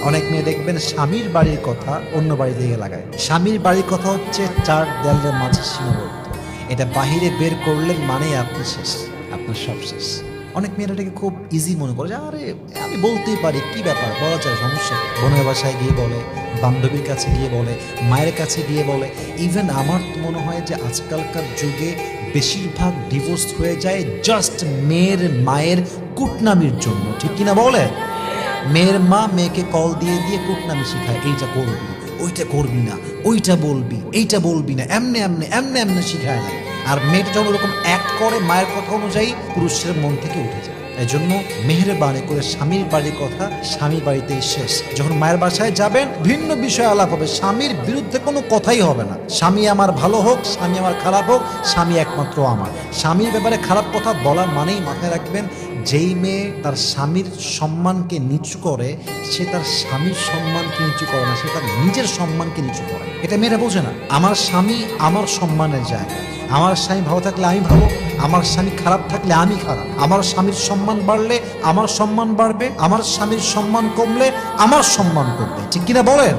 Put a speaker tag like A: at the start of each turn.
A: অনেক মেয়ে দেখবেন স্বামীর বাড়ির কথা অন্য বাড়িতে গিয়ে লাগায়। স্বামীর বাড়ির কথা হচ্ছে চার দেয়ালের মাঝে সীমাবদ্ধ। এটা বাহিরে বের করলেন মানেই আপনি শেষ, আপনার সব শেষ। অনেক মেয়েরা এটাকে খুব ইজি মনে করে যে আরে আমি বলতেই পারি, কি ব্যাপার, বলা যায়, সমস্যা। বোনের বাসায় গিয়ে বলে, বান্ধবীর কাছে গিয়ে বলে, মায়ের কাছে গিয়ে বলে। ইভেন আমার তো মনে হয় যে আজকালকার যুগে বেশিরভাগ ডিভোর্স হয়ে যায় জাস্ট মেয়ের মায়ের কুটনামির জন্য, ঠিক কিনা বলে? মেয়ের মা মেয়েকে কল দিয়ে দিয়ে কুটনামি শিখায়, এইটা করবি, ওইটা করবি না, ওইটা বলবি, এইটা বলবি না, এমনে এমনে এমনে এমনে শিখায় না। আর মেয়েটা যখন ওরকম অ্যাক্ট করে মায়ের কথা অনুযায়ী, পুরুষের মন থেকে উঠে যায়। এই জন্য মেহেরবানি করে স্বামীর বাড়ির কথা স্বামী বাড়িতেই শেষ। যখন মায়ের বাসায় যাবেন ভিন্ন বিষয় আলাপ হবে, স্বামীর বিরুদ্ধে কোনো কথাই হবে না। স্বামী আমার ভালো হোক, স্বামী আমার খারাপ হোক, স্বামী একমাত্র আমার। স্বামীর ব্যাপারে খারাপ কথা বলা মানেই মাথায় রাখবেন, যেই মেয়ে তার স্বামীর সম্মানকে নিচু করে, সে তার স্বামীর সম্মানকে নিচু করে না, সে তার নিজের সম্মানকে নিচু করে। এটা মেয়েরা বোঝে না। আমার স্বামী আমার সম্মানের জায়গা। আমার স্বামী ভালো থাকলে আমি ভালো, আমার স্বামী খারাপ থাকলে আমি খারাপ। আমার স্বামীর সম্মান বাড়লে আমার সম্মান বাড়বে, আমার স্বামীর সম্মান কমলে আমার সম্মান কমবে, ঠিক কিনা বলেন?